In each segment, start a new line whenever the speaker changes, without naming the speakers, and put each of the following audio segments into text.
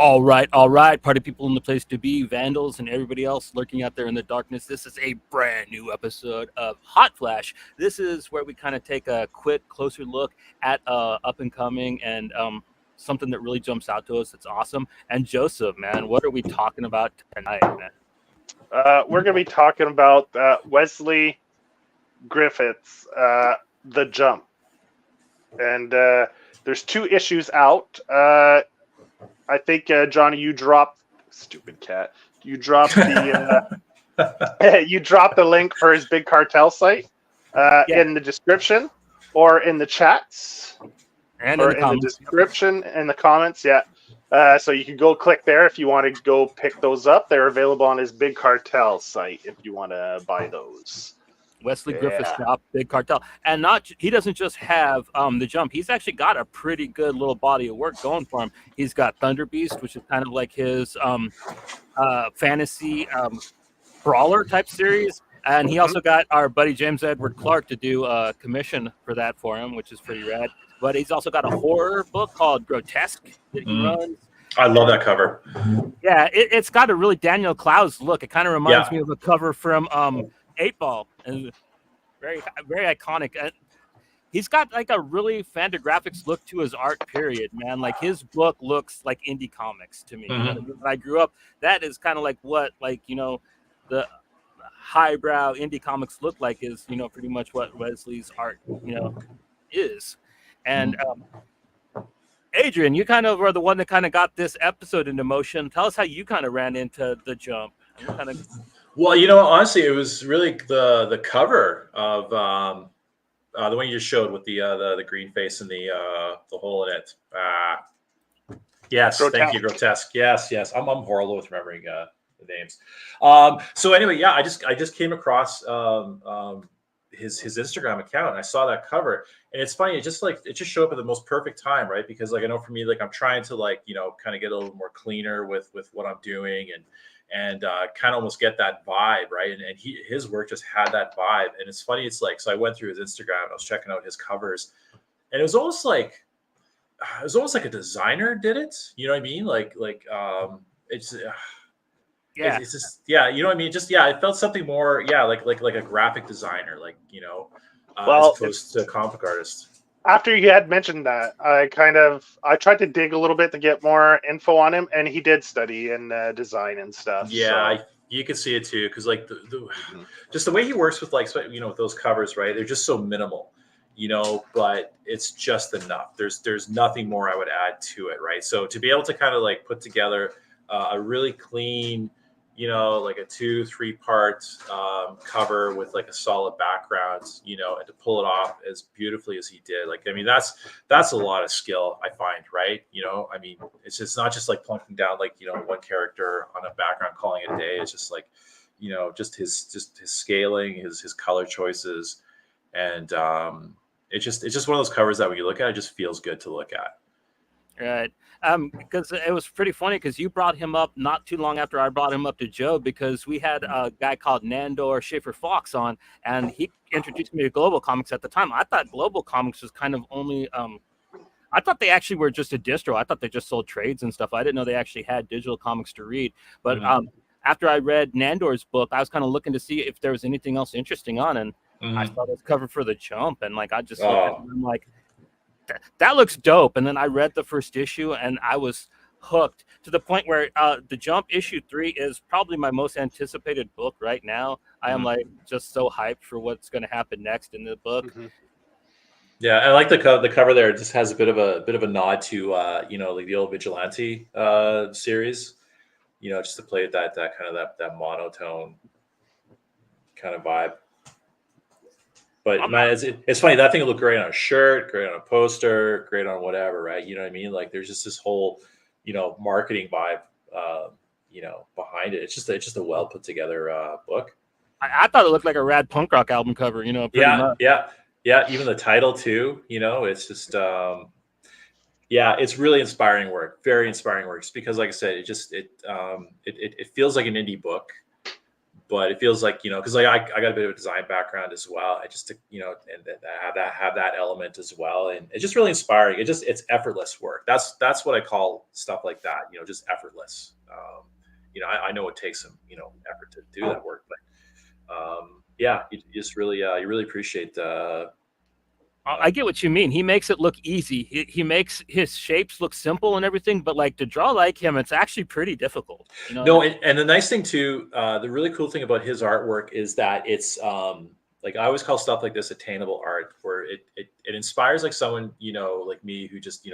All right, party people in the place to be, vandals, and everybody else lurking out there in the darkness. This is a brand new episode of Hot Flash. This is where we kind of take a quick, closer look at up and coming and something that really jumps out to us. That's awesome. And Joseph, man, what are we talking about tonight, man?
We're going to be talking about Wesley Griffith's The Jump. And there's 2 issues out. I think, Johnny, you dropped... Stupid cat. You dropped the... you dropped the link for his Big Cartel site in the description or in the chats.
And
or
in the comments.
description, in the comments, yeah. So you can go click there if you want to go pick those up. They're available on his Big Cartel site if you want to buy those.
Wesley Griffith shop, Big Cartel. And he doesn't just have The Jump. He's actually got a pretty good little body of work going for him. He's got Thunder Beast, which is kind of like his fantasy brawler type series. And he also got our buddy James Edward Clark to do a commission for that for him, which is pretty rad. But he's also got a horror book called Grotesque that he runs.
I love that cover.
Yeah, it's got a really Daniel Clowes look. It kind of reminds me of a cover from 8 Ball, and very, very iconic. He's got like a really Fantagraphics look to his art. Period, man. Like his book looks like indie comics to me.
Mm-hmm.
When I grew up, that is kind of like what, like, you know, the highbrow indie comics look like is, you know, pretty much what Wesley's art, you know, is. And Adrian, you kind of are the one that kind of got this episode into motion. Tell us how you kind of ran into The Jump.
Well, you know, honestly, it was really the cover of the one you just showed with the green face and the hole in it. Yes, Grotesque. Thank you, Grotesque. Yes. I'm horrible with remembering the names. So anyway, I just came across his Instagram account, and I saw that cover, and it's funny. It just showed up at the most perfect time, right? Because like I know for me, like I'm trying to like, you know, kind of get a little more cleaner with what I'm doing, and kind of almost get that vibe, right? And his work just had that vibe. And it's funny, it's like, so I went through his Instagram and I was checking out his covers, and it was almost like a designer did it. You know what I mean? It's just, you know what I mean? Just, it felt something more, like a graphic designer, like, you know, as opposed to a comic artist.
After you had mentioned that, I tried to dig a little bit to get more info on him, and he did study in design and stuff.
Yeah, so. You could see it too, because like just the way he works with, like, you know, with those covers, right? They're just so minimal, you know, but it's just enough. There's nothing more I would add to it, right? So to be able to kind of like put together a really clean, you know, like a 2-3 part cover with like a solid background, you know, and to pull it off as beautifully as he did. Like, I mean, that's a lot of skill, I find, right? You know, I mean, it's just not just like plunking down like, you know, one character on a background, calling it a day. It's just like, you know, just his scaling, his color choices, and it's just one of those covers that when you look at it, it just feels good to look at.
Right. Because it was pretty funny because you brought him up not too long after I brought him up to Joe, because we had a guy called Nandor Schaefer Fox on, and he introduced me to Global Comics at the time. I thought Global Comics was kind of only I thought they actually were just a distro. I thought they just sold trades and stuff. I didn't know they actually had digital comics to read. But after I read Nandor's book, I was kind of looking to see if there was anything else interesting on, and I saw this cover for The Jump, and like I just looked at it and I'm like, that looks dope. And then I read the first issue and I was hooked to the point where The Jump issue 3 is probably my most anticipated book right now. I am like just so hyped for what's going to happen next in the book.
Yeah, I like the cover there. It just has a bit of a nod to you know, like the old Vigilante series, you know, just to play that kind of that monotone kind of vibe. But man, it's funny. That thing would look great on a shirt, great on a poster, great on whatever, right? You know what I mean? Like there's just this whole, you know, marketing vibe, you know, behind it. It's just a well put together book.
I thought it looked like a rad punk rock album cover, you know.
Yeah. Even the title too. You know, it's just it's really inspiring work. Very inspiring work. Just because, like I said, it feels like an indie book, but it feels like, because like I got a bit of a design background as well. I just, and have that element as well, and it's just really inspiring. It's effortless work. That's what I call stuff like that. Just effortless. I know it takes some effort to do that work, but yeah, you just really you really appreciate.
I get what you mean. He makes it look easy. He makes his shapes look simple and everything, but like to draw like him, it's actually pretty difficult.
No, and the nice thing too, the really cool thing about his artwork is that it's like I always call stuff like this attainable art, where it inspires like someone like me who just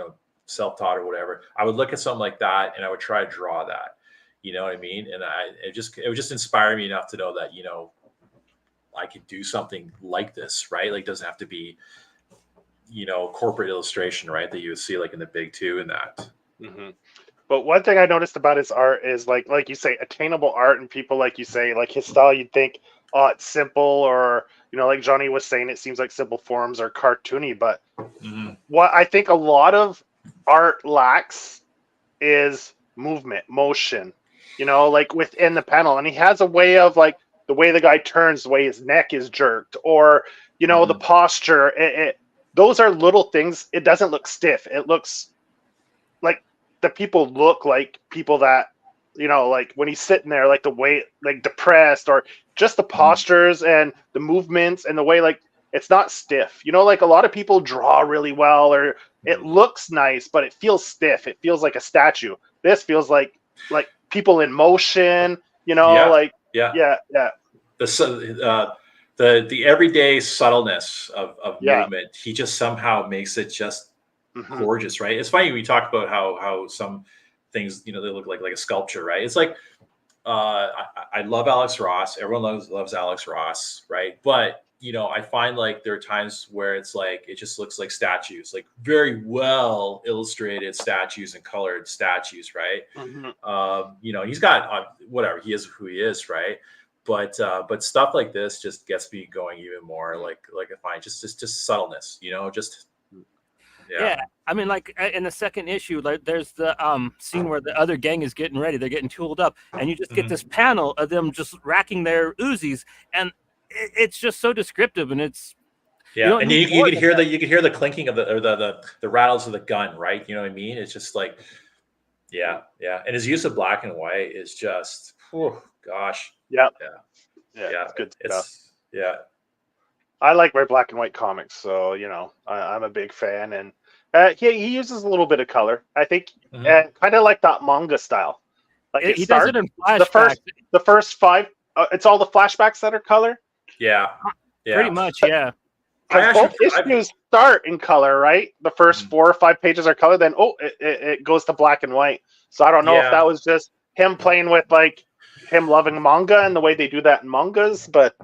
self-taught or whatever. I would look at something like that and I would try to draw that. You know what I mean? And it would just inspire me enough to know that I could do something like this, right? Like, it doesn't have to be corporate illustration, right, that you would see like in the big two and that.
But one thing I noticed about his art is like you say, attainable art, and people, like you say, like his style, you'd think, oh, it's simple, or like Johnny was saying, it seems like simple forms are cartoony, but what I think a lot of art lacks is movement, motion, like within the panel. And he has a way of like the way the guy turns, the way his neck is jerked, or the posture. Those are little things. It doesn't look stiff. It looks like the people look like people that, like when he's sitting there, like the way, like depressed, or just the postures and the movements and the way, like, it's not stiff. Like a lot of people draw really well, or it looks nice, but it feels stiff. It feels like a statue. This feels like people in motion, like, yeah.
The everyday subtleness of movement, he just somehow makes it just gorgeous, right? It's funny, we talk about how some things, they look like a sculpture, right? It's like, I love Alex Ross. Everyone loves Alex Ross, right? But, I find like there are times where it's like, it just looks like statues, like very well illustrated statues and colored statues, right? He's got, whatever, he is who he is, right? But stuff like this just gets me going even more. Like I find just subtleness, just
yeah. I mean, like in the second issue, like there's the scene where the other gang is getting ready. They're getting tooled up, and you just get this panel of them just racking their Uzis, and it's just so descriptive, and it's
and you could hear the clinking of the rattles of the gun, right? You know what I mean? It's just like, yeah. And his use of black and white is just, oh gosh.
Yeah, it's good stuff.
I
like my black and white comics, so I'm a big fan, and he uses a little bit of color, I think, kind of like that manga style. Like
he does it in flashbacks.
The first 5, it's all the flashbacks that are color.
Yeah,
pretty much, yeah.
Both issues start in color, right? The first 4 or 5 pages are color, then it goes to black and white. So I don't know if that was just him playing with like him loving manga and the way they do that in mangas, but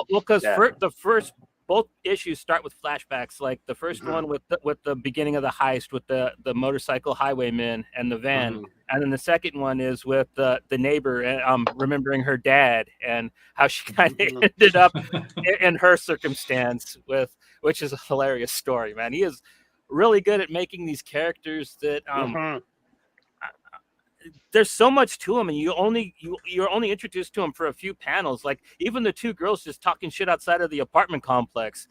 because the first both issues start with flashbacks, like the first one with the beginning of the heist with the motorcycle highwaymen and the van, and then the second one is with the neighbor remembering her dad and how she kind of ended up in her circumstance, which is a hilarious story, man. He is really good at making these characters that there's so much to him, and you're only introduced to him for a few panels. Like even the 2 girls just talking shit outside of the apartment complex,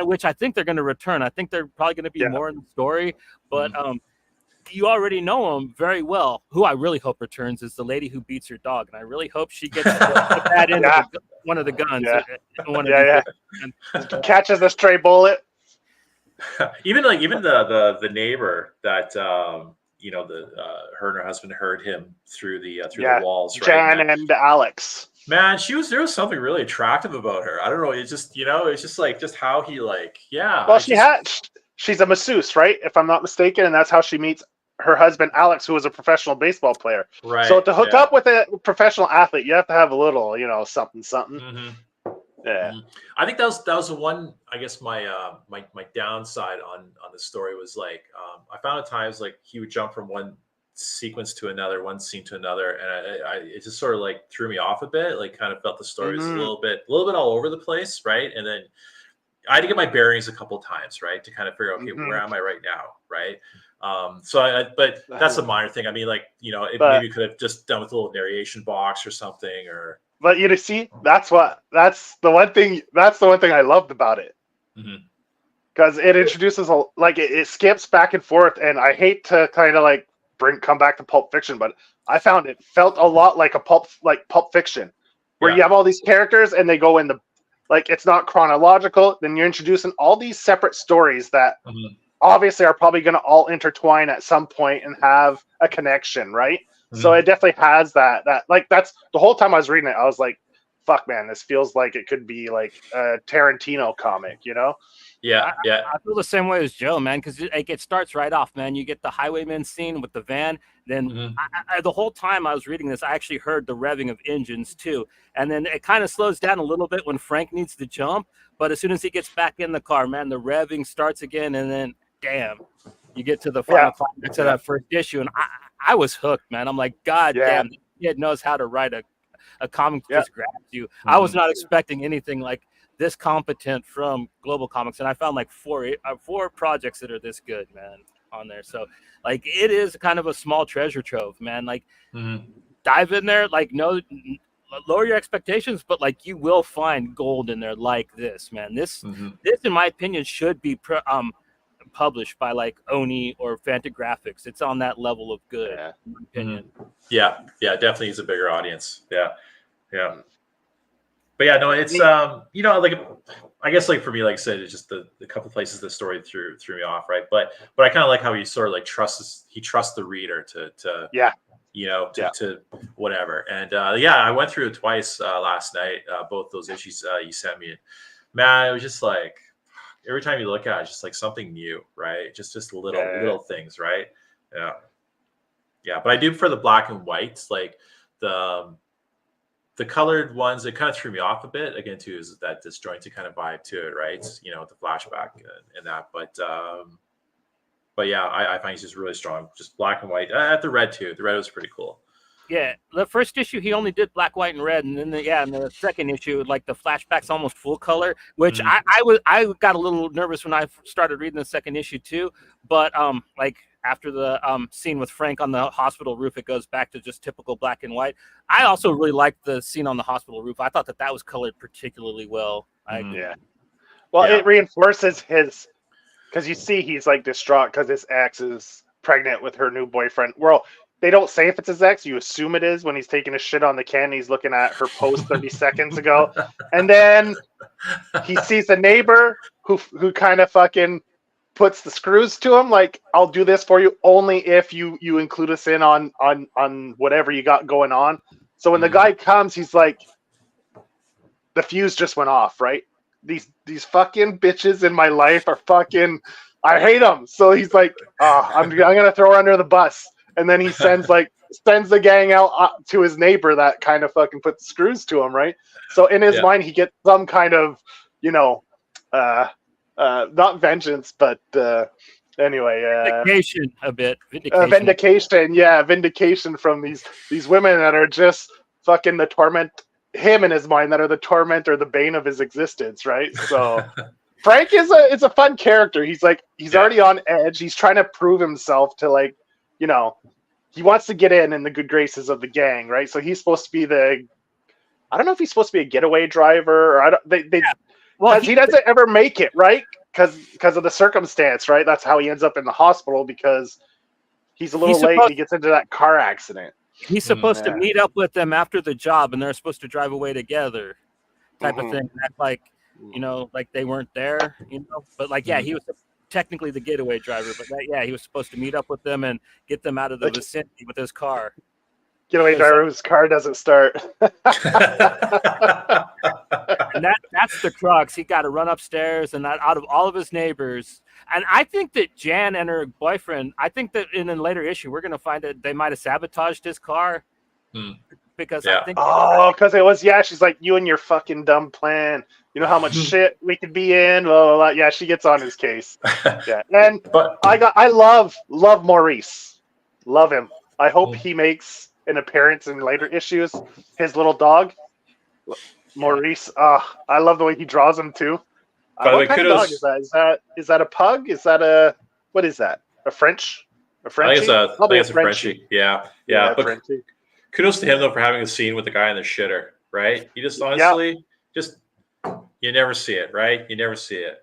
which I think they're going to return. I think they're probably going to be more in the story, but you already know him very well. Who I really hope returns is the lady who beats her dog, and I really hope she gets that in one of the guns.
Catches the stray bullet.
even the neighbor that her and her husband heard him through the walls, right?
Jan and Alex.
Man, there was something really attractive about her. I don't know. It's just, it's just like, just how he
Well, she's a masseuse, right? If I'm not mistaken. And that's how she meets her husband, Alex, who was a professional baseball player.
Right.
So to hook up with a professional athlete, you have to have a little, something. Yeah.
I think that was the one, I guess my downside on the story was like, I found at times like he would jump from one sequence to another, one scene to another, and it just sort of like threw me off a bit. Like, kind of felt the story was a little bit all over the place, right? And then I had to get my bearings a couple of times, right, to kind of figure out, okay, where am I right now, right? But that's a minor thing. I mean, like, maybe could have just done with a little narration box or something, or
But you see, that's the one thing I loved about it. Because it introduces it skips back and forth, and I hate to kind of like come back to Pulp Fiction, but I found it felt a lot like Pulp Fiction, where you have all these characters and they go in the it's not chronological. Then you're introducing all these separate stories that obviously are probably going to all intertwine at some point and have a connection, right? So it definitely has that that's the whole time I was reading it, I was like, fuck, man, this feels like it could be like a Tarantino comic, you know?
Yeah,
I feel the same way as Joe, man, because it starts right off, man. You get the highwayman scene with the van. Then the whole time I was reading this, I actually heard the revving of engines too. And then it kind of slows down a little bit when Frank needs to jump. But as soon as he gets back in the car, man, the revving starts again. And then, damn, you get to the final climax of that first issue. And I was hooked, man. I'm like, God damn, this kid knows how to write a comic that just grabs you. I was not expecting anything like this competent from Global Comics, and I found like four projects that are this good, man, on there. So like it is kind of a small treasure trove, man. Like dive in there, like lower your expectations, but like you will find gold in there like this, man. This in my opinion should be published by like Oni or Fantagraphics. It's on that level of good, in my opinion.
Yeah, definitely is a bigger audience. Yeah. But yeah, no, it's like I guess like for me, like I said, it's just the couple places the story threw me off, right? But I kind of like how he sort of like trusts the reader to whatever. And I went through it twice last night, both those issues you sent me. Man, it was just like every time you look at it, it's just like something new, right? Just little things, right? Yeah. But I do for the black and whites, like the colored ones, it kind of threw me off a bit again too, is that disjointed kind of vibe to it, right? The flashback and that, but yeah, I find he's just really strong, just black and white. At the red too, the red was pretty cool.
Yeah, the first issue he only did black, white, and red, and then in the second issue, like the flashback's almost full color, which I got a little nervous when I started reading the second issue too. But like after the scene with Frank on the hospital roof, it goes back to just typical black and white. I also really liked the scene on the hospital roof. I thought that was colored particularly well.
It reinforces his, because you see he's like distraught because his ex is pregnant with her new boyfriend. Well, they don't say if it's his ex. You assume it is when he's taking a shit on the can. He's looking at her post 30 seconds ago. And then he sees a neighbor who kind of fucking puts the screws to him. Like, I'll do this for you only if you include us in on whatever you got going on. So when the guy comes, he's like, the fuse just went off, right? These fucking bitches in my life are fucking, I hate them. So he's like, I'm going to throw her under the bus. And then he sends the gang out to his neighbor that kind of fucking puts screws to him, right? So in his mind, he gets some kind of, not vengeance, but anyway,
vindication a bit.
Vindication from these women that are just fucking the torment. Him in his mind that are the torment or the bane of his existence, right? So Frank is a fun character. He's already on edge. He's trying to prove himself to he wants to get in the good graces of the gang, right? So he's supposed to be I don't know if he's supposed to be a getaway driver or he doesn't ever make it, right? Because of the circumstance, right? That's how he ends up in the hospital because he's a little late. He gets into that car accident.
He's supposed to meet up with them after the job, and they're supposed to drive away together, type of thing. That's like they weren't there, But he was technically the getaway driver, but he was supposed to meet up with them and get them out of the vicinity with his car.
Getaway driver whose car doesn't start.
And that's the crux. He got to run upstairs and out of all of his neighbors. And I think that Jan and her boyfriend, I think that in a later issue, we're going to find that they might have sabotaged his car. Because I think...
because it was, she's like, you and your fucking dumb plan. You know how much shit we could be in? Blah, blah, blah. Yeah, she gets on his case. And I love Maurice. Love him. I hope he makes an appearance in later issues. His little dog, Maurice. I love the way he draws him too. What kind of dog is that? Is that a pug? What is that? A French? A Frenchie?
I think it's a Frenchie. Yeah. But
Frenchie.
kudos to him though for having a scene with the guy in the shitter. right? You just honestly just you never see it, right? You never see it.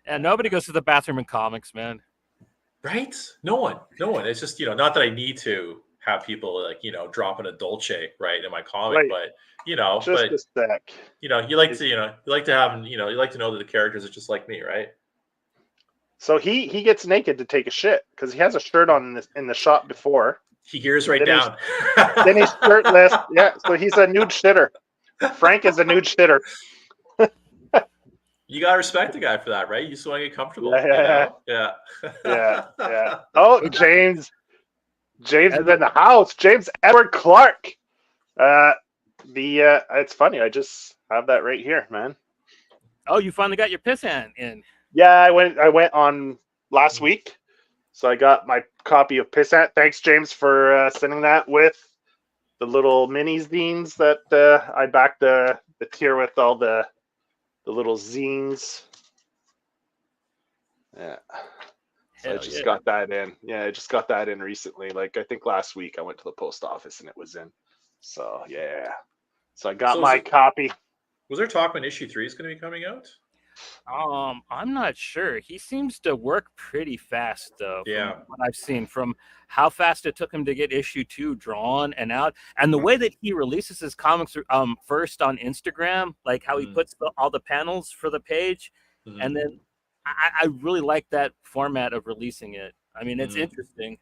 And nobody goes to the bathroom in comics, man.
Right? No one. It's just, not that I need to have people like, dropping a Dolce right in my comic,
Right.
but
Just a sec.
you like to, you like to have, you like to know that the characters are just like me, right?
So he gets naked to take a shit because he has a shirt on in the shop before.
He gears right down.
Then he's shirtless. Yeah, so he's a nude shitter. Frank is a nude shitter.
You gotta respect the guy for that, right? You just want to get comfortable.
Yeah. Oh, James is in the house. James Edward Clark. It's funny. I just have that right here, man.
Oh, you finally got your piss hand in.
Yeah, I went on last week, so I got my copy of Pissant. Thanks, James, for sending that with the little mini zines that I backed the tier with all the little zines. Yeah, so I just got that in. Yeah, I just got that in recently. Like I think last week I went to the post office and it was in. So yeah, so I got my copy.
Was there talk when issue 3 is going to be coming out?
I'm not sure. He seems to work pretty fast, though.
Yeah.
From what I've seen, from how fast it took him to get issue 2 drawn and out, and the way that he releases his comics first on Instagram, like how he puts all the panels for the page, and then I really like that format of releasing it. I mean, it's interesting.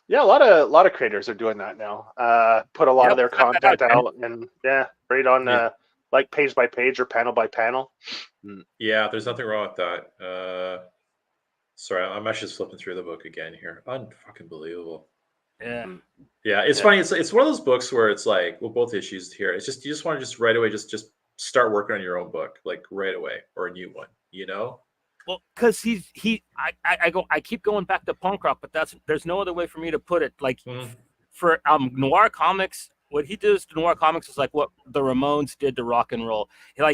Yeah, a lot of creators are doing that now. Put a lot of their content out, and right on like page by page or panel by panel.
Yeah, there's nothing wrong with that. Sorry, I'm actually just flipping through the book again here. Unfucking believable.
Yeah.
Yeah, it's funny. It's one of those books where it's like, well, both issues here. It's just you just want to just right away just start working on your own book, like right away, or a new one.
Well, because I keep going back to punk rock, but there's no other way for me to put it. Like for noir comics, what he does to noir comics is like what the Ramones did to rock and roll.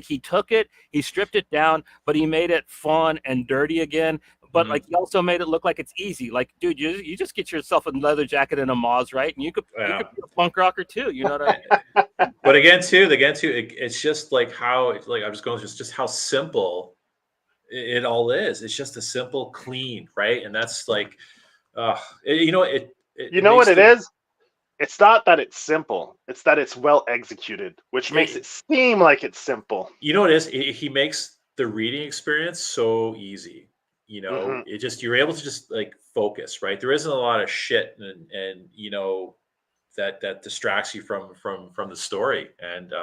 He took it, he stripped it down, but he made it fun and dirty again. But like he also made it look like it's easy. Like, dude, you just get yourself a leather jacket and a Moz, right? And you could be a punk rocker too. You know what I mean?
But again, it's just like how I'm just going just how simple it all is. It's just a simple, clean, right? And that's like, what
it is? It's not that it's simple. It's that it's well executed, which makes it seem like it's simple.
You know what it is? He makes the reading experience so easy. It just you're able to just like focus, right? There isn't a lot of shit and that distracts you from the story. And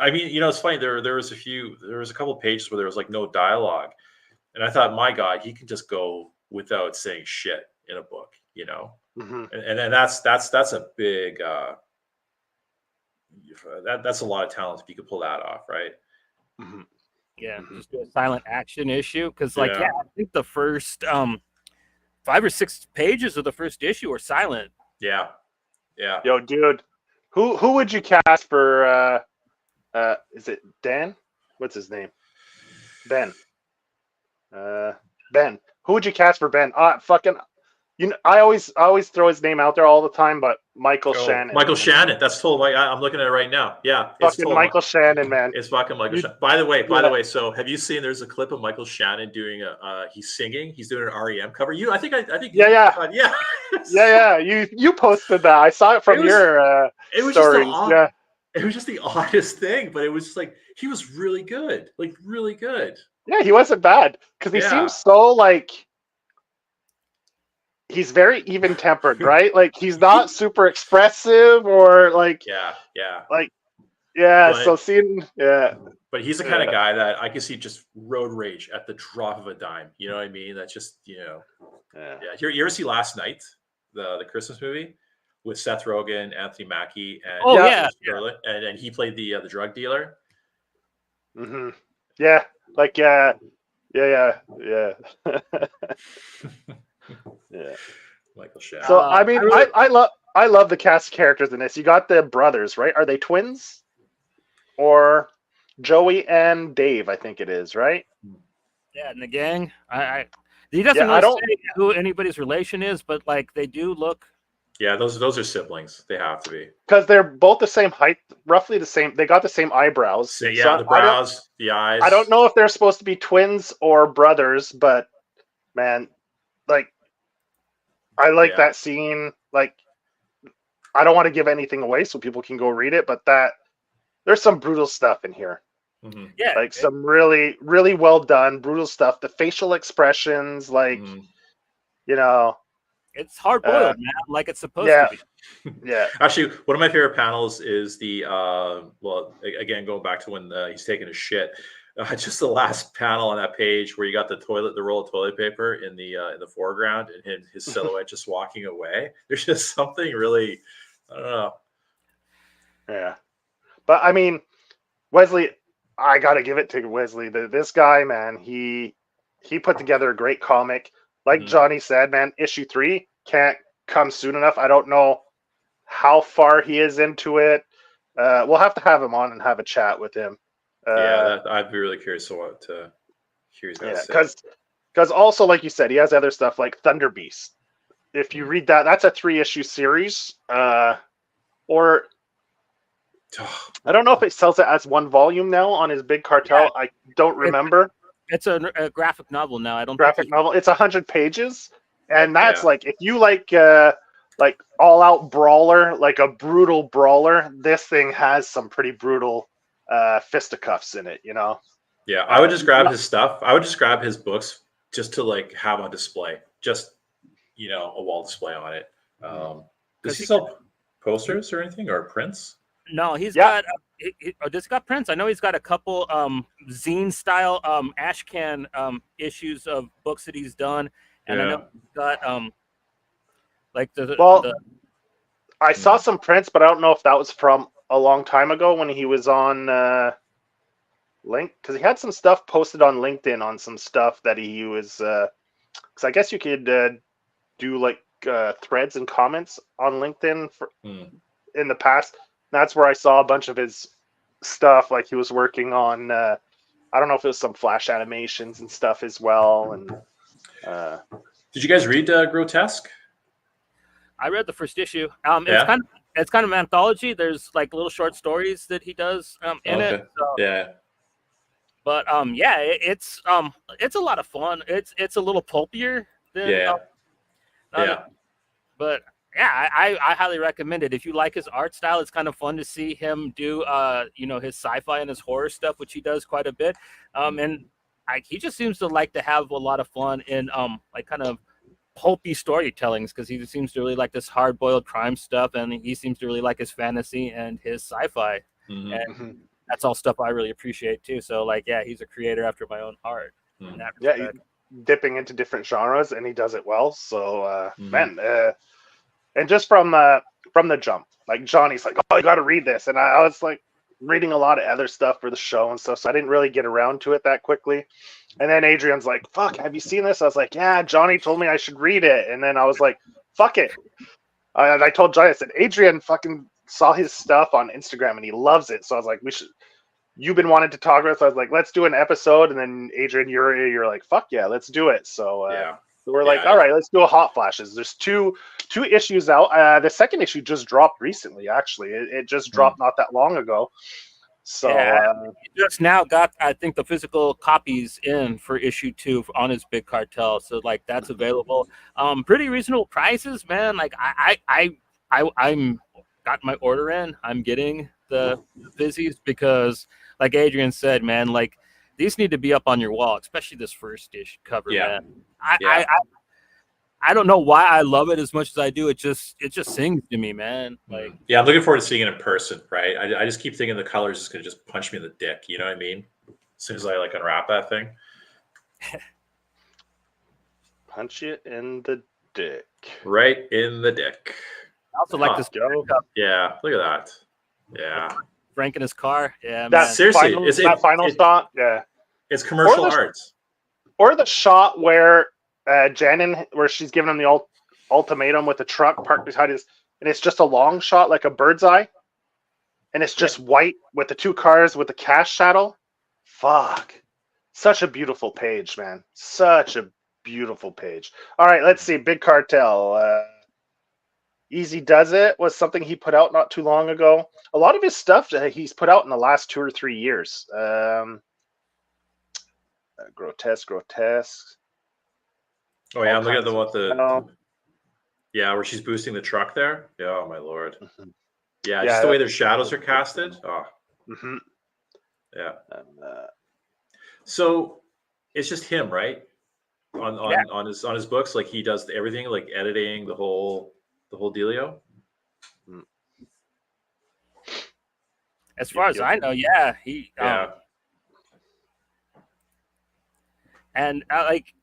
I mean, it's funny. There was a couple of pages where there was like no dialogue, and I thought, my God, he can just go without saying shit in a book, and that's a big that's a lot of talent if you could pull that off, right?
Yeah, just do a silent action issue because, I think the first 5 or 6 pages of the first issue are silent.
Yeah.
Yo, dude, who would you cast for? Is it Dan? What's his name? Ben. Ben. Who would you cast for Ben? I always throw his name out there all the time, but Michael Shannon.
Michael Shannon. That's totally. I'm looking at it right now. Yeah,
it's fucking Michael Shannon, man.
It's fucking Michael Shannon. By the way, so have you seen? There's a clip of Michael Shannon doing he's singing. He's doing an REM cover. I think.
Yeah. You posted that. I saw it from your stories.
It was just the oddest thing, but it was just like he was really good, like really good.
Yeah, he wasn't bad because he seems so like. He's very even tempered, right? Like he's not super expressive or like
But he's the kind of guy that I can see just road rage at the drop of a dime. You know what I mean? That's just You ever see Last Night, the Christmas movie with Seth Rogen, Anthony Mackie, and and he played the drug dealer.
Mm-hmm. Yeah, like yeah. Yeah,
Michael Shannon.
So I mean, I love the cast of characters in this. You got the brothers, right? Are they twins? Or Joey and Dave? I think it is, right?
Yeah, and the gang. He doesn't say who anybody's relation is, but like they do look
Yeah, those are siblings. They have to be.
Because they're both the same height, roughly the same. They got the same eyebrows.
So, yeah, the
I don't,
brows, the eyes.
I don't know if they're supposed to be twins or brothers, but man, like, I like that scene. Like, I don't want to give anything away so people can go read it, but there's some brutal stuff in here.
Mm-hmm.
Yeah,
Like some really, really well done, brutal stuff. The facial expressions, like, you know,
it's hard boiled, man, like it's supposed
yeah,
to be.
yeah.
Actually, one of my favorite panels is the well, again, going back to when he's taking a shit. Just the last panel on that page where you got the roll of toilet paper in the foreground, and his silhouette just walking away. There's just something really, I don't know.
Yeah, but I mean, Wesley, I gotta give it to Wesley. This guy, man, he put together a great comic. Like Johnny said, man, issue 3 can't come soon enough. I don't know how far he is into it. We'll have to have him on and have a chat with him.
I'd be really curious to hear his guys say.
Because also, like you said, he has other stuff like Thunder Beast. If you read that, that's a 3-issue series. Or I don't know if it sells it as one volume now on his Big Cartel. Yeah, I don't remember.
It's a graphic novel now. I don't
graphic novel. It's 100 pages, and that's like if you like all out brawler, like a brutal brawler. This thing has some pretty brutal fisticuffs in it. You know.
Yeah, I would just grab his stuff. I would just grab his books just to like have on display, just a wall display on it. Does he sell posters or anything or prints?
No, he's got. He's got prints. I know he's got a couple zine style ash can issues of books that he's done, and I know he's got like
I saw some prints, but I don't know if that was from a long time ago when he was on Link, because he had some stuff posted on LinkedIn on some stuff that he was. Because I guess you could do like threads and comments on LinkedIn in the past. That's where I saw a bunch of his stuff. Like he was working on, I don't know if it was some Flash animations and stuff as well. And
did you guys read Grotesque?
I read the first issue. It's kind of anthology. There's like little short stories that he does in it. So, but it's a lot of fun. It's a little pulpier than but. Yeah, I highly recommend it. If you like his art style, it's kind of fun to see him do, his sci-fi and his horror stuff, which he does quite a bit. And he just seems to like to have a lot of fun in like kind of pulpy storytellings, because he seems to really like this hard-boiled crime stuff, and he seems to really like his fantasy and his sci-fi. And that's all stuff I really appreciate too. So he's a creator after my own heart. In that respect.
Dipping into different genres, and he does it well. So and just from the jump, like Johnny's like, oh, you got to read this, and I was like reading a lot of other stuff for the show and stuff, so I didn't really get around to it that quickly. And then Adrian's like, fuck, have you seen this? I was like, yeah, Johnny told me I should read it. And then I was like, fuck it. And I told Johnny, I said, Adrian fucking saw his stuff on Instagram and he loves it. So I was like, you've been wanting to talk about it. So I was like, let's do an episode. And then Adrian, you're like, fuck yeah, let's do it. So we're like, all right, let's do a Hot Flashes. There's two issues out. The second issue just dropped recently, actually. It just dropped not that long ago. So
just now got, I think, the physical copies in for issue 2 on his Big Cartel. So like that's available. Pretty reasonable prices, man. Like I'm got my order in. I'm getting the fizzies because, like Adrian said, man, like these need to be up on your wall, especially this first issue cover, man. I don't know why I love it as much as I do. It just sings to me, man. Like,
I'm looking forward to seeing it in person, right? I just keep thinking the color is just gonna just punch me in the dick. You know what I mean? As soon as I like unwrap that thing,
punch you in the dick,
right in the dick.
I also like this.
Yeah, look at that. Yeah,
Frank in his car. Yeah,
that
man.
seriously, that final shot. Yeah,
it's commercial arts.
Or the shot where Janin, where she's giving him the ultimatum with the truck parked beside his, and it's just a long shot, like a bird's eye, and it's just white with the two cars with the cash shadow. Fuck, such a beautiful page, man. Such a beautiful page. All right, let's see. Big Cartel. Easy Does It was something he put out not too long ago. A lot of his stuff he's put out in the last 2 or 3 years. Grotesque.
Oh yeah,
All
I'm looking at the
kinds
what
of-
the yeah, where she's boosting the truck there. Yeah, oh my lord.
Mhm.
Yeah,
Yeah,
just the way
that-
their shadows are casted. Oh
Mhm.
yeah.
And,
So it's just him, right?
Yeah.
On his books, like he does everything, like editing the whole dealio.
As far as
Yep.
I know, yeah, he
Yeah.
and like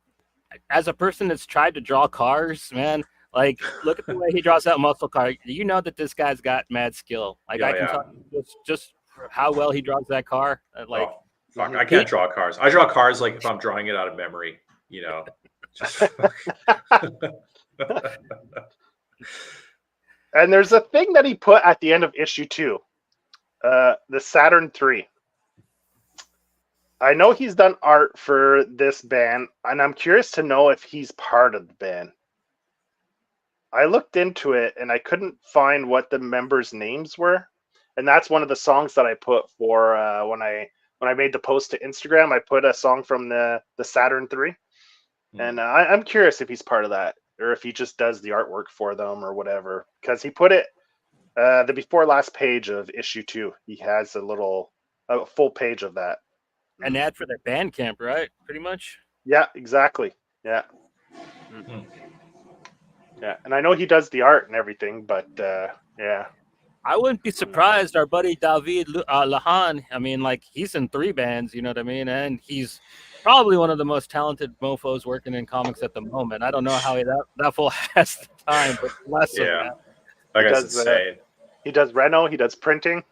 as a person that's tried to draw cars, man, like look at the way he draws that muscle car. You know that this guy's got mad skill. Like
Oh,
I can
yeah.
tell just how well he draws that car. Like
Oh, fuck, I can't draw cars. I draw cars like if I'm drawing it out of memory, you know. Just
and there's a thing that he put at the end of issue 2, the Saturn III. I know he's done art for this band, and I'm curious to know if he's part of the band. I looked into it, and I couldn't find what the members' names were, and that's one of the songs that I put for when I made the post to Instagram. I put a song from the Saturn III, and I'm curious if he's part of that or if he just does the artwork for them or whatever. Because he put it the before last page of issue 2. He has a full page of that.
an ad for their band camp, right? Pretty much.
Yeah, exactly. Yeah. Yeah, and I know he does the art and everything, but yeah.
I wouldn't be surprised. Our buddy David Lahan, I mean, like he's in 3 bands, you know what I mean, and he's probably one of the most talented mofo's working in comics at the moment. I don't know how that fool has the time, but bless him.
yeah.
Man.
That
He
guy's
does,
insane.
He does Reno, he does printing,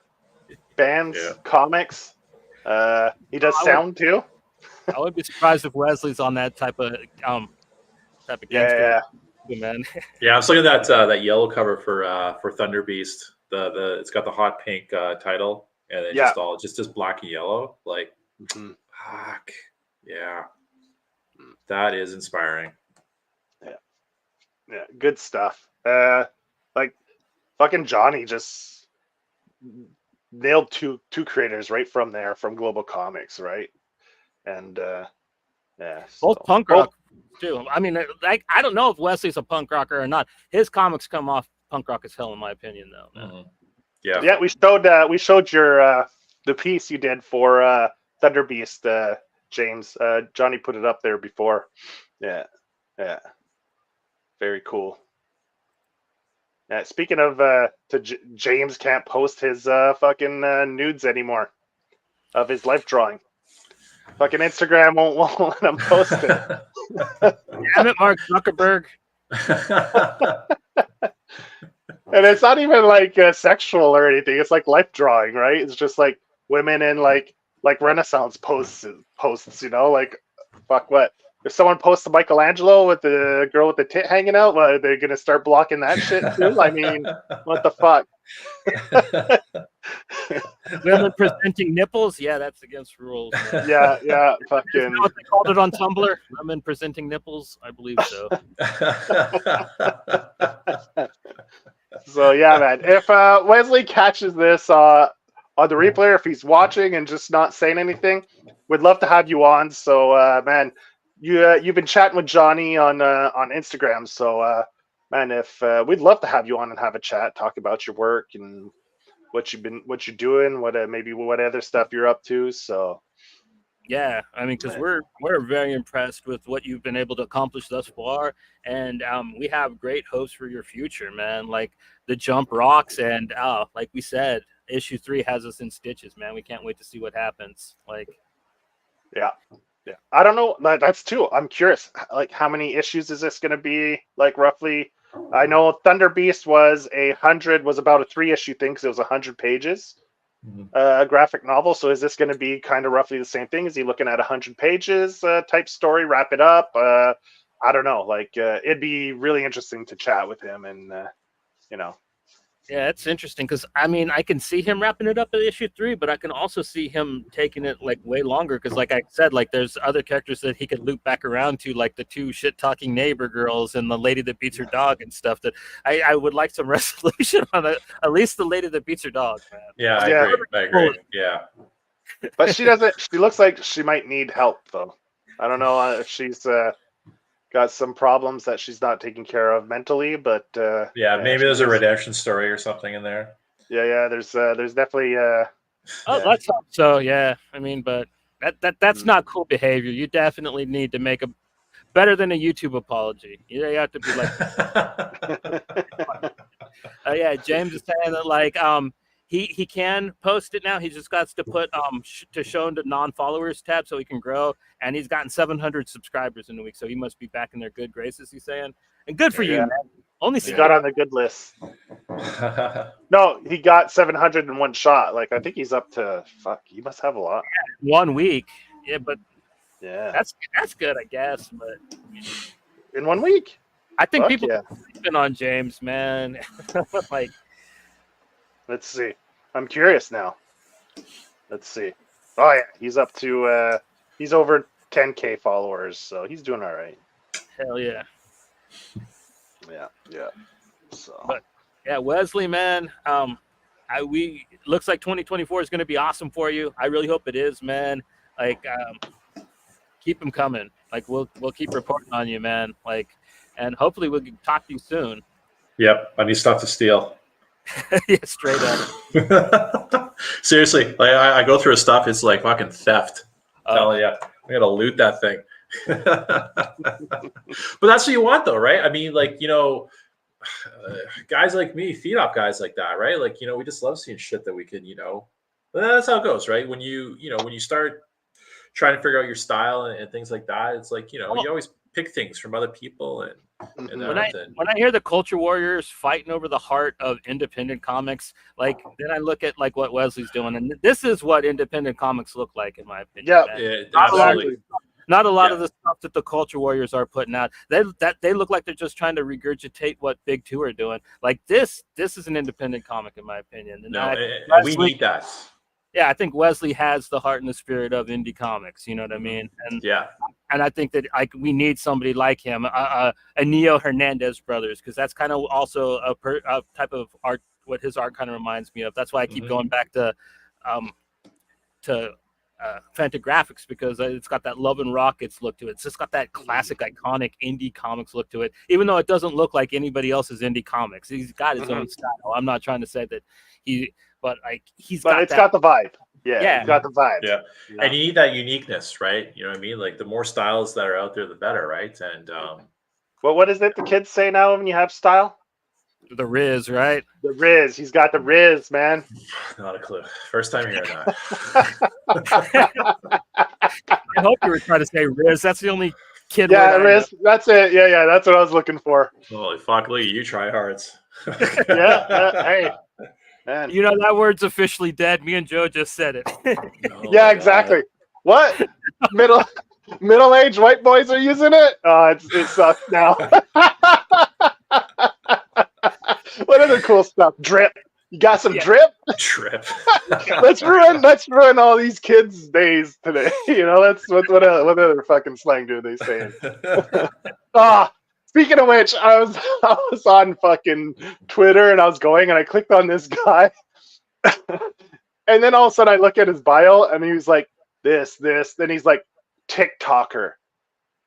bands,
Yeah.
comics. He does sound too.
I wouldn't be surprised if Wesley's on that type of
Yeah.
man.
Yeah, I'm looking at that yellow cover for Thunder Beast. The it's got the hot pink title, and then
Yeah.
just black and yellow. Like,
Mhm.
fuck, yeah, that is inspiring.
Yeah, good stuff. Like fucking Johnny just nailed two creators right from there from Global Comics, right? And yeah,
Both
so-
punk rock too. I mean, like I don't know if Wesley's a punk rocker or not. His comics come off punk rock as hell, in my opinion, though. Man.
Yeah,
Yeah, we showed your the piece you did for Thunder Beast, James. Johnny put it up there before. Yeah. Very cool. Yeah, speaking of, James can't post his fucking nudes anymore of his life drawing. Fucking Instagram won't let him post it.
Damn it, Mark Zuckerberg.
And it's not even like sexual or anything. It's like life drawing, right? It's just like women in like Renaissance posts, you know, like fuck what. If someone posts a Michelangelo with the girl with the tit hanging out, well, are they gonna start blocking that shit too? I mean, what the fuck?
Women presenting nipples? Yeah, that's against rules. Man.
Yeah,
Isn't
fucking.
that what they called it on Tumblr? Women presenting nipples? I believe so.
So yeah, man. If Wesley catches this on the replay, if he's watching and just not saying anything, we'd love to have you on. So man, you've been chatting with Johnny on Instagram. So man, if we'd love to have you on and have a chat, talk about your work and what you're doing, maybe what other stuff you're up to. So
Yeah, I mean, because we're very impressed with what you've been able to accomplish thus far, and we have great hopes for your future, man. Like the jump rocks, and like we said, issue 3 has us in stitches, man. We can't wait to see what happens. Like,
yeah. I don't know. That's too. I'm curious. Like, how many issues is this going to be? Like, roughly. I know Thunder Beast was about a 3-issue thing because it was 100 pages. A graphic novel. So is this going to be kind of roughly the same thing? Is he looking at 100 pages type story? Wrap it up? I don't know. Like, it'd be really interesting to chat with him and
Yeah, it's interesting because I mean I can see him wrapping it up at issue 3, but I can also see him taking it like way longer because, like I said, like there's other characters that he could loop back around to, like the 2 shit talking neighbor girls and the lady that beats her dog and stuff. That I would like some resolution on it. At least the lady that beats her dog, man.
Yeah, I
Yeah.
agree. I agree. Yeah.
But she doesn't. She looks like she might need help, though. I don't know if she's got some problems that she's not taking care of mentally, but
Yeah, maybe there's a
she's-
redemption story or something in there.
Yeah. There's definitely.
Oh,
Yeah.
let's hope so. Yeah, I mean, but that's not cool behavior. You definitely need to make a better than a YouTube apology. You have to be like, yeah. James is saying that like he can post it now. He just got to put to show to non-followers tab so he can grow, and he's gotten 700 subscribers in a week, so he must be back in their good graces. He's saying, and good for you,
Yeah.
man. Only
He got on the good list. No, he got 700 in one shot. Like I think he's up to he must have a lot.
1 week. Yeah, but
Yeah,
that's good, I guess. But
in 1 week.
I think
Fuck
people
yeah.
are sleeping on James, man. Like,
Let's see. I'm curious now. Let's see. Oh yeah, he's up to he's over 10K followers, so he's doing all right.
hell yeah.
Yeah. So
But yeah, Wesley, man. Looks like 2024 is going to be awesome for you. I really hope it is, man. Like, keep them coming. Like, we'll keep reporting on you, man. Like, and hopefully we'll talk to you soon.
Yep, I need stuff to steal.
Yeah, straight up.
Seriously, like I go through stuff. It's like fucking theft. Telling you, I gotta loot that thing. But that's what you want, though, right? I mean, like guys like me feed off guys like that, right? Like we just love seeing shit that we can, that's how it goes, right? When you start trying to figure out your style and things like that, it's like you always pick things from other people and
when I hear the culture warriors fighting over the heart of independent comics, like then I look at like what Wesley's doing, and this is what independent comics look like, in my opinion.
Yeah.
Yeah,
Absolutely.
Not a lot of the stuff that the culture warriors are putting out. They look like they're just trying to regurgitate what Big Two are doing. Like this is an independent comic, in my opinion. And
we need that.
Yeah, I think Wesley has the heart and the spirit of indie comics. You know what I mean? And
Yeah.
And I think that we need somebody like him, a Neo Hernandez brothers, because that's kind of also a type of art. What his art kind of reminds me of. That's why I keep going back to Fantagraphics, because it's got that Love and Rockets look to it. It's just got that classic, iconic indie comics look to it. Even though it doesn't look like anybody else's indie comics, he's got his own style. I'm not trying to say that but it's got the
vibe. Yeah, it's got the vibe.
Yeah. And you need that uniqueness, right? You know what I mean? Like the more styles that are out there, the better, right? And
well, what is it the kids say now when you have style?
The Riz, right?
The Riz. He's got the Riz, man.
Not a clue. First time hearing that.
I
hope you were trying to say Riz. That's the only kid.
Yeah, Riz. That's it. Yeah. That's what I was looking for.
Holy fuck, look at you try hards.
Hey. Man.
You know that word's officially dead. Me and Joe just said it.
Yeah, exactly. What? Middle-aged white boys are using it? It sucks now. What other cool stuff? Drip. You got some drip?
Drip.
Let's ruin all these kids' days today. That's what other fucking slang do they say? Speaking of which, I was on fucking Twitter and and I clicked on this guy, and then all of a sudden I look at his bio and he was like this, then he's like TikToker,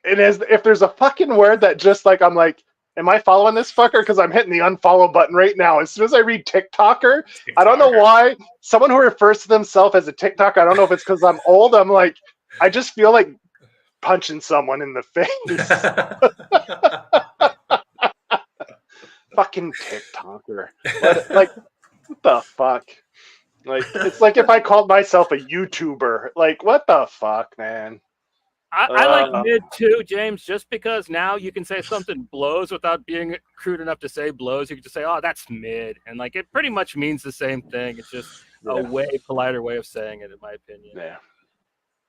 and if there's a fucking word that just like I'm like, am I following this fucker? Because I'm hitting the unfollow button right now. As soon as I read TikToker, I don't know why someone who refers to themselves as a TikToker. I don't know if it's because I'm old. I'm like, I just feel like punching someone in the face. Fucking TikToker. What the fuck? Like, it's like if I called myself a YouTuber. Like, what the fuck, man?
I like mid too, James, just because now you can say something blows without being crude enough to say blows. You can just say, oh, that's mid. And like, it pretty much means the same thing. It's just a way politer way of saying it, in my opinion.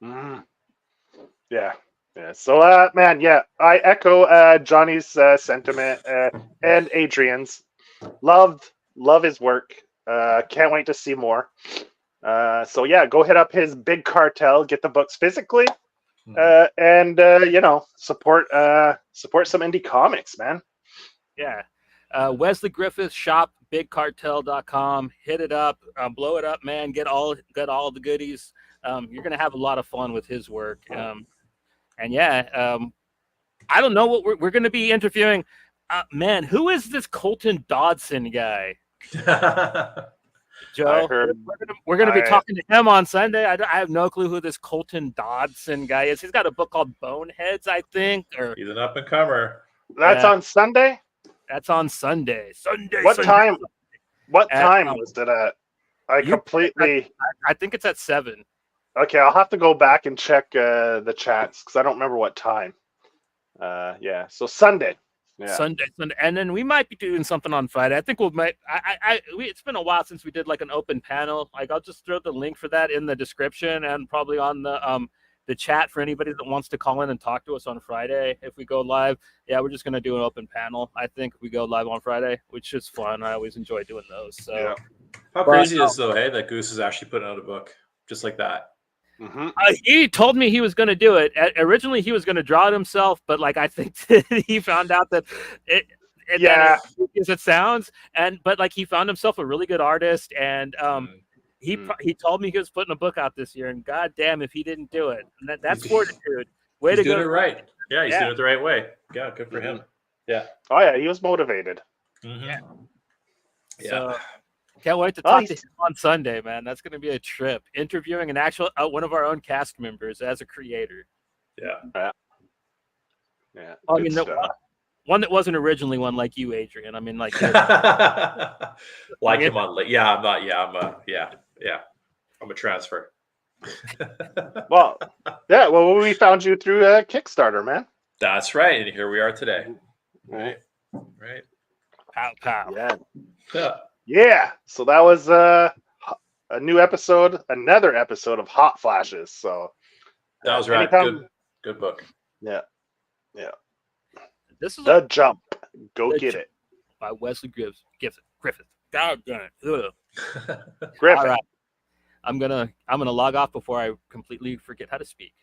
Yeah. Yeah. So, man, I echo Johnny's sentiment and Adrian's. Loved Love his work. Can't wait to see more. So yeah, go hit up his Big Cartel, get the books physically, and support some indie comics, man.
Yeah. Wesley Griffith shop, bigcartel.com. Hit it up, blow it up, man. Get all the goodies. You're gonna have a lot of fun with his work. And yeah, I don't know what we're gonna be interviewing. Man, who is this Colton Dodson guy? Joe, we're gonna be talking to him on Sunday. I have no clue who this Colton Dodson guy is. He's got a book called Boneheads, I think. Or
he's an up and comer.
That's on Sunday.
That's on Sunday.
What time? What time was it at? I
think it's at 7.
Okay, I'll have to go back and check the chats because I don't remember what time. Yeah, so Sunday. Yeah.
Sunday, and then we might be doing something on Friday. I think it's been a while since we did like an open panel. Like I'll just throw the link for that in the description and probably on the chat for anybody that wants to call in and talk to us on Friday if we go live. Yeah, we're just gonna do an open panel. I think if we go live on Friday, which is fun. I always enjoy doing those. So
yeah.
How crazy is though, hey, that Goose is actually putting out a book just like that.
Mm-hmm.
He told me he was going to do it. Originally, he was going to draw it himself, but like I think he found out that as it sounds, but like he found himself a really good artist, and he told me he was putting a book out this year, and goddamn if he didn't do it, and that's fortitude. Way to go! He's
doing it right. Yeah, he's doing it the right way. Yeah, good for him. Yeah.
Oh yeah, he was motivated.
Mm-hmm.
Yeah. So, can't wait to talk to him on Sunday, man. That's going to be a trip. Interviewing an actual one of our own cast members as a creator.
Yeah.
Yeah.
I mean, one that wasn't originally one like you, Adrian. I mean, like
like him on. Yeah, I'm not. Yeah, I'm a transfer.
Well, we found you through Kickstarter, man.
That's right, and here we are today. Right.
Pow pow.
Yeah, so that was a new episode, another episode of Hot Flashes. So
that was right. Good book.
Yeah.
This is
The Jump. Go get it
by Wesley Griffith. God damn it.
Griffith.
All right. I'm gonna log off before I completely forget how to speak.